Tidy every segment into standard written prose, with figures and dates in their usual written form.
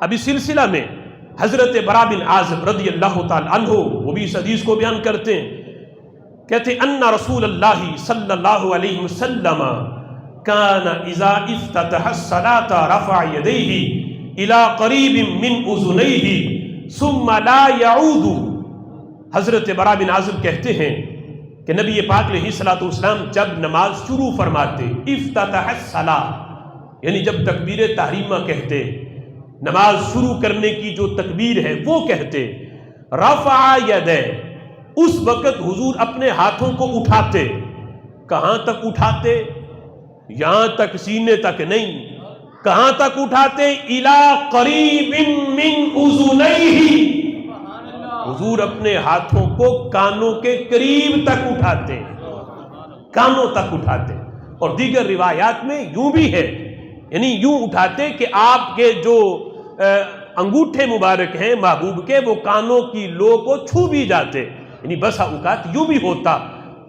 ابھی سلسلہ میں حضرت برا بن عازب رضی اللہ تعالی عنہ وہ بھی اس حدیث کو بیان کرتے ہیں، کہتے ہیں ان رسول اللہ صلی اللہ علیہ وسلم کان اذا افتتح الصلاة رفع یدیہ الى قریب من اذنیہ ثم لا یعود۔ حضرت برا بن عازب کہتے ہیں کہ نبی پاک علیہ الصلوۃ والسلام جب نماز شروع فرماتے، افتتح الصلاة یعنی جب تکبیر تحریمہ کہتے، نماز شروع کرنے کی جو تکبیر ہے وہ کہتے، رفع یدہ اس وقت حضور اپنے ہاتھوں کو اٹھاتے۔ کہاں تک اٹھاتے؟ یہاں تک سینے تک نہیں، کہاں تک اٹھاتے؟ الی قریب من اذنیہ، حضور اپنے ہاتھوں کو کانوں کے قریب تک اٹھاتے، کانوں تک اٹھاتے۔ اور دیگر روایات میں یوں بھی ہے، یعنی یوں اٹھاتے کہ آپ کے جو انگوٹھے مبارک ہیں محبوب کے وہ کانوں کی لو کو چھو بھی جاتے، یعنی بسا اوقات یوں بھی ہوتا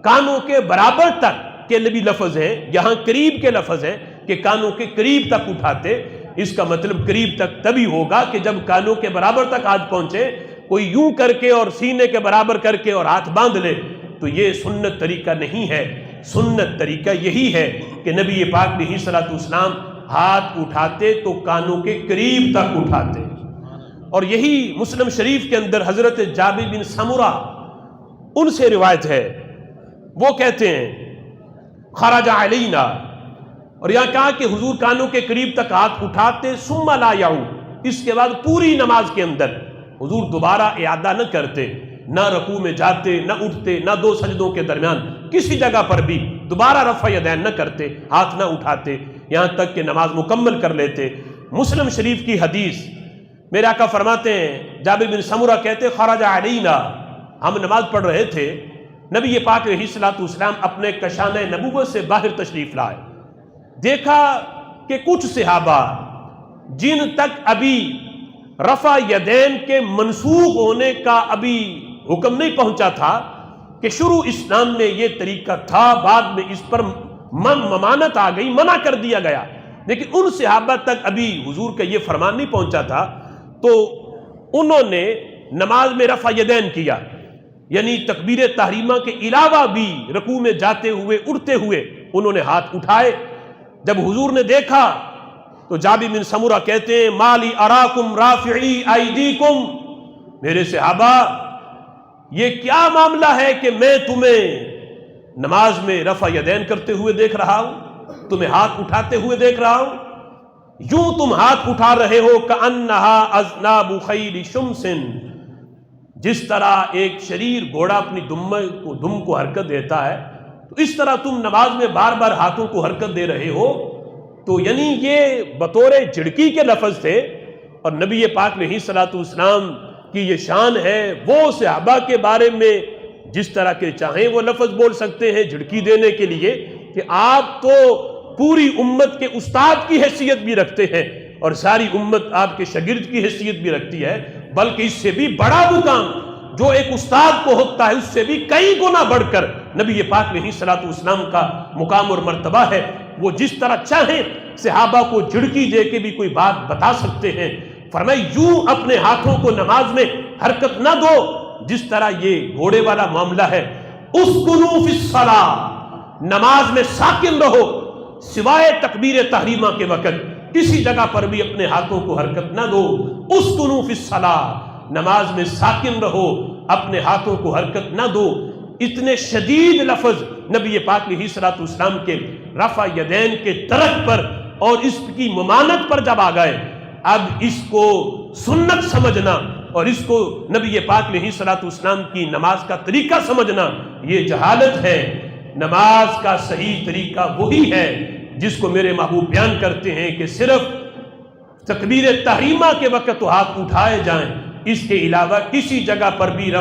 کانوں کے برابر تک کے بھی لفظ ہے، یہاں قریب کے لفظ ہے کہ کانوں کے قریب تک اٹھاتے۔ اس کا مطلب قریب تک تبھی ہوگا کہ جب کانوں کے برابر تک ہاتھ پہنچے، کوئی یوں کر کے اور سینے کے برابر کر کے اور ہاتھ باندھ لے تو یہ سنت طریقہ نہیں ہے۔ سنت طریقہ یہی ہے کہ نبی پاک علیہ الصلوۃ والسلام ہاتھ اٹھاتے تو کانوں کے قریب تک اٹھاتے۔ اور یہی مسلم شریف کے اندر حضرت جابر بن سمرہ ان سے روایت ہے، وہ کہتے ہیں خرج علینا، اور یہاں کہا کہ حضور کانوں کے قریب تک ہاتھ اٹھاتے، ثم لا یعود، اس کے بعد پوری نماز کے اندر حضور دوبارہ اعادہ نہ کرتے، نہ رکوع میں جاتے، نہ اٹھتے، نہ دو سجدوں کے درمیان کسی جگہ پر بھی دوبارہ رفع یدین نہ کرتے، ہاتھ نہ اٹھاتے، یہاں تک کہ نماز مکمل کر لیتے۔ مسلم شریف کی حدیث، میرے آقا فرماتے ہیں، جابر بن سمرہ کہتے خرج علینا، ہم نماز پڑھ رہے تھے، نبی پاک علیہ الصلوۃ والسلام اپنے کشانہ نبوت سے باہر تشریف لائے، دیکھا کہ کچھ صحابہ جن تک ابھی رفع یدین کے منسوخ ہونے کا ابھی حکم نہیں پہنچا تھا کہ شروع اسلام میں یہ طریقہ تھا، بعد میں اس پر ممانت آ گئی، منع کر دیا گیا، لیکن ان صحابہ تک ابھی حضور کا یہ فرمان نہیں پہنچا تھا، تو انہوں نے نماز میں رفع یدین کیا، یعنی تکبیر تحریمہ کے علاوہ بھی رکوع میں جاتے ہوئے اٹھتے ہوئے انہوں نے ہاتھ اٹھائے۔ جب حضور نے دیکھا تو جابر بن سمرہ کہتے ہیں مالی اراکم رافعی ایدیکم، میرے صحابہ یہ کیا معاملہ ہے کہ میں تمہیں نماز میں رفع یدین کرتے ہوئے دیکھ رہا ہوں، تمہیں ہاتھ اٹھاتے ہوئے دیکھ رہا ہوں، یوں تم ہاتھ اٹھا رہے ہو کأنہا اذناب خیل شمس، جس طرح ایک شریر گھوڑا اپنی دم کو حرکت دیتا ہے، تو اس طرح تم نماز میں بار بار ہاتھوں کو حرکت دے رہے ہو۔ تو یعنی یہ بطور جھڑکی کے لفظ تھے، اور نبی پاک علیہ الصلوۃ والسلام کی یہ شان ہے، وہ صحابہ کے بارے میں جس طرح کے چاہیں وہ لفظ بول سکتے ہیں جھڑکی دینے کے لیے، کہ آپ تو پوری امت کے استاد کی حیثیت بھی رکھتے ہیں اور ساری امت آپ کے شاگرد کی حیثیت بھی رکھتی ہے، بلکہ اس سے بھی بڑا مقام جو ایک استاد کو ہوتا ہے اس سے بھی کئی گنا بڑھ کر نبی پاک علیہ الصلوۃ والسلام کا مقام اور مرتبہ ہے۔ وہ جس طرح چاہیں صحابہ کو جھڑکی دے کے بھی کوئی بات بتا سکتے ہیں۔ فرمائے یوں اپنے ہاتھوں کو نماز میں حرکت نہ دو جس طرح یہ گھوڑے والا معاملہ ہے۔ اسکنوا فی الصلاۃ، نماز میں ساکن رہو، سوائے تکبیر تحریمہ کے وقت کسی جگہ پر بھی اپنے ہاتھوں کو حرکت نہ دو۔ اسکنوا فی الصلاۃ، نماز میں ساکن رہو، اپنے ہاتھوں کو حرکت نہ دو۔ اتنے شدید لفظ نبی پاک علیہ الصلوۃ والسلام کے رفع یدین کے ترک پر اور اس کی ممانت پر جب آ گئے، اب اس کو سنت سمجھنا اور اس کو نبی پاک علیہ الصلوۃ والسلام کی نماز کا طریقہ سمجھنا یہ جہالت ہے۔ نماز کا صحیح طریقہ وہی ہے جس کو میرے محبوب بیان کرتے ہیں کہ صرف تکبیر تحریمہ کے وقت تو ہاتھ اٹھائے جائیں، اس کے علاوہ کسی جگہ پر بھی